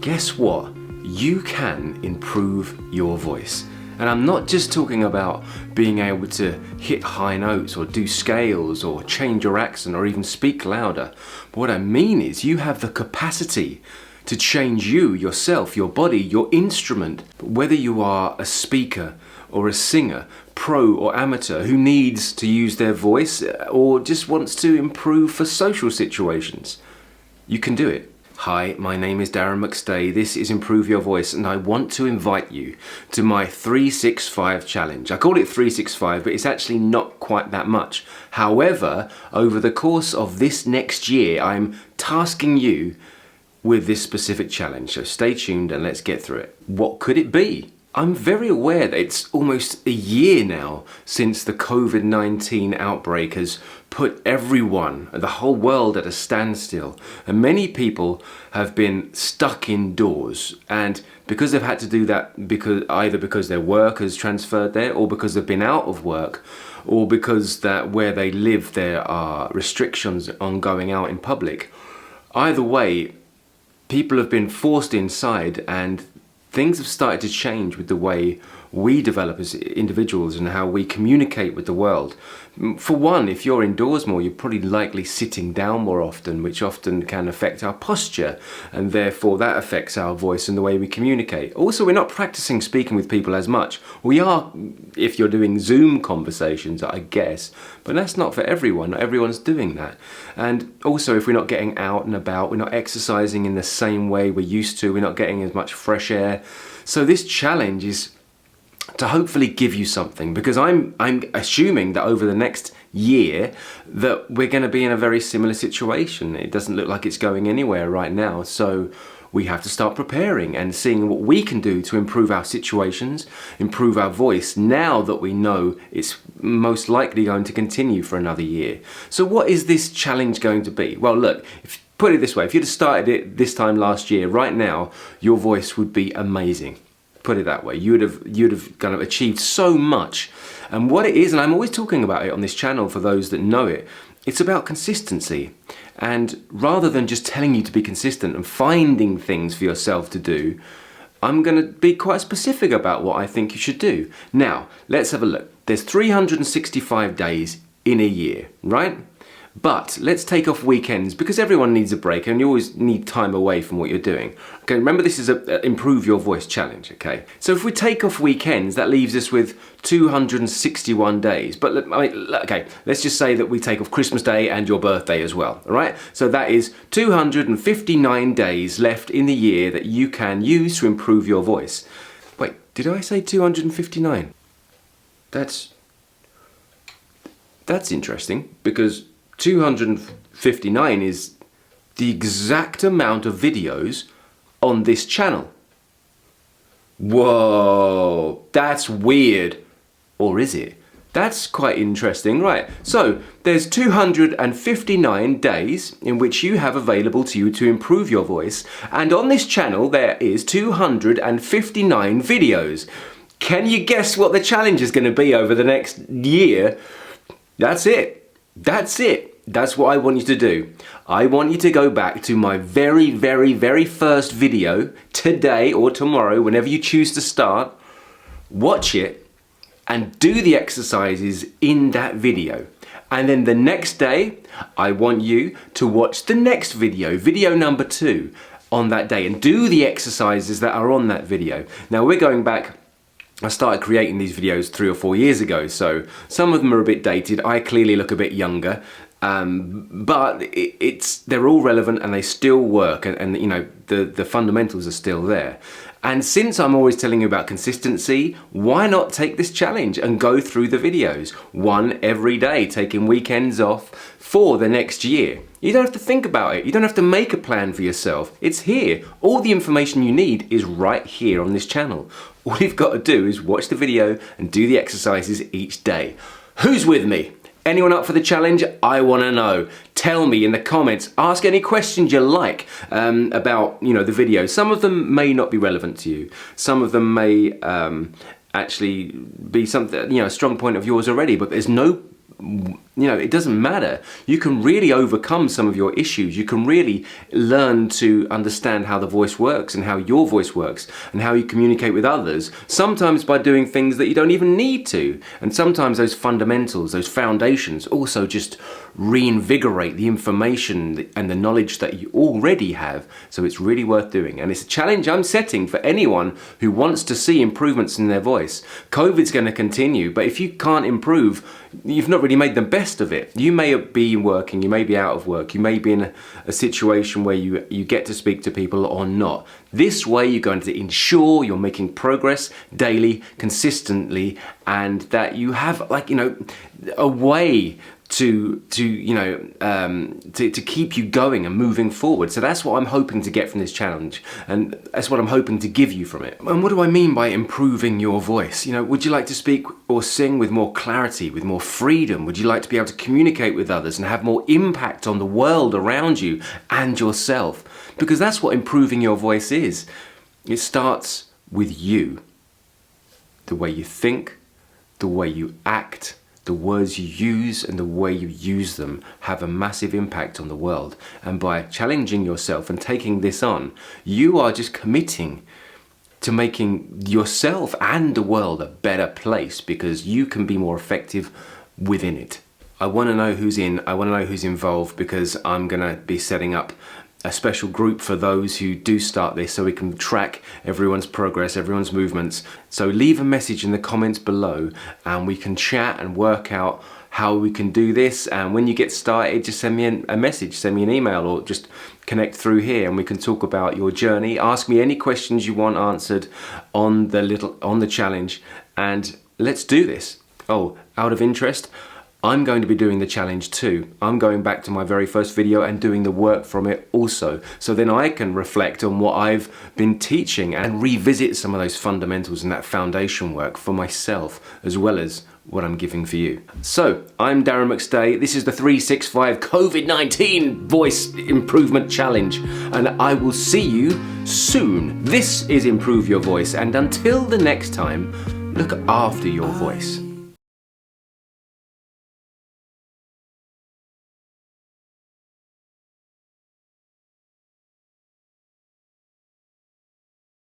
guess what? You can improve your voice. And I'm not just talking about being able to hit high notes or do scales or change your accent or even speak louder. But what I mean is you have the capacity to change you, yourself, your body, your instrument. Whether you are a speaker or a singer, pro or amateur, who needs to use their voice or just wants to improve for social situations, you can do it. Hi, my name is Darren mcstay. This is Improve Your Voice, and I want to invite you to my 365 challenge. I call it 365, but it's actually not quite that much. However, over the course of this next year, I'm tasking you with this specific challenge. So stay tuned and let's get through it. What could it be? I'm very aware that it's almost a year now since the COVID-19 outbreak has put everyone, the whole world, at a standstill. And many people have been stuck indoors. And because they've had to do that either because their work has transferred there, or because they've been out of work, or because that where they live there are restrictions on going out in public. Either way, people have been forced inside, and things have started to change with the way we develop as individuals and how we communicate with the world. For one, if you're indoors more, you're probably likely sitting down more often, which often can affect our posture, and therefore that affects our voice and the way we communicate. Also, we're not practicing speaking with people as much. We are if you're doing Zoom conversations, I guess, but that's not for everyone. Not everyone's doing that. And also, if we're not getting out and about, we're not exercising in the same way we're used to, we're not getting as much fresh air. So this challenge is to hopefully give you something, because I'm assuming that over the next year that we're going to be in a very similar situation. It doesn't look like it's going anywhere right now, so we have to start preparing and seeing what we can do to improve our situations, improve our voice, now that we know it's most likely going to continue for another year. So what is this challenge going to be? Well, look, put it this way, if you'd have started it this time last year, right now, your voice would be amazing. Put it that way. You'd have kind of achieved so much. And what it is, and I'm always talking about it on this channel for those that know it, it's about consistency. And rather than just telling you to be consistent and finding things for yourself to do, I'm going to be quite specific about what I think you should do. Now, let's have a look. There's 365 days in a year, right? But let's take off weekends, because everyone needs a break and you always need time away from what you're doing. Okay, remember this is a Improve Your Voice challenge, okay? So if we take off weekends, that leaves us with 261 days. But okay, let's just say that we take off Christmas Day and your birthday as well, all right? So that is 259 days left in the year that you can use to improve your voice. Wait, did I say 259? That's interesting, because 259 is the exact amount of videos on this channel. Whoa, that's weird. Or is it? That's quite interesting, right? So there's 259 days in which you have available to you to improve your voice, and on this channel there is 259 videos. Can you guess what the challenge is going to be over the next year? That's it. That's it. That's what I want you to do. I want you to go back to my very, very, very first video today or tomorrow, whenever you choose to start. Watch it and do the exercises in that video. And then the next day, I want you to watch the next video, video number 2, on that day, and do the exercises that are on that video. Now we're going back. I started creating these videos 3 or 4 years ago, so some of them are a bit dated. I clearly look a bit younger, but they're all relevant and they still work, and you know, the fundamentals are still there. And since I'm always telling you about consistency, why not take this challenge and go through the videos, one every day, taking weekends off for the next year. You don't have to think about it. You don't have to make a plan for yourself. It's here. All the information you need is right here on this channel. All you've got to do is watch the video and do the exercises each day. Who's with me? Anyone up for the challenge? I want to know. Tell me in the comments. Ask any questions you like about, you know, the video. Some of them may not be relevant to you. Some of them may actually be something, you know, a strong point of yours already. But there's no you know, it doesn't matter. You can really overcome some of your issues. You can really learn to understand how the voice works and how your voice works and how you communicate with others, sometimes by doing things that you don't even need to. And sometimes those fundamentals, those foundations also just reinvigorate the information and the knowledge that you already have. So it's really worth doing. And it's a challenge I'm setting for anyone who wants to see improvements in their voice. COVID's going to continue, but if you can't improve, you've not really made the best of it. You may be working, you may be out of work, you may be in a situation where you get to speak to people or not. This way you're going to ensure you're making progress daily, consistently, and that you have, like, you know, a way to keep you going and moving forward. So that's what I'm hoping to get from this challenge, and that's what I'm hoping to give you from it. And what do I mean by improving your voice? You know, would you like to speak or sing with more clarity, with more freedom? Would you like to be able to communicate with others and have more impact on the world around you and yourself? Because that's what improving your voice is. It starts with you. The way you think, the way you act, the words you use and the way you use them have a massive impact on the world. And by challenging yourself and taking this on, you are just committing to making yourself and the world a better place, because you can be more effective within it. I want to know who's in, I want to know who's involved, because I'm going to be setting up a special group for those who do start this, so we can track everyone's progress, everyone's movements. So leave a message in the comments below and we can chat and work out how we can do this. And when you get started, just send me a message, send me an email, or just connect through here and we can talk about your journey. Ask me any questions you want answered on the challenge, and let's do this. Oh, out of interest, I'm going to be doing the challenge too. I'm going back to my very first video and doing the work from it also. So then I can reflect on what I've been teaching and revisit some of those fundamentals and that foundation work for myself, as well as what I'm giving for you. So I'm Darren McStay. This is the 365 COVID-19 Voice Improvement Challenge, and I will see you soon. This is Improve Your Voice, and until the next time, look after your voice.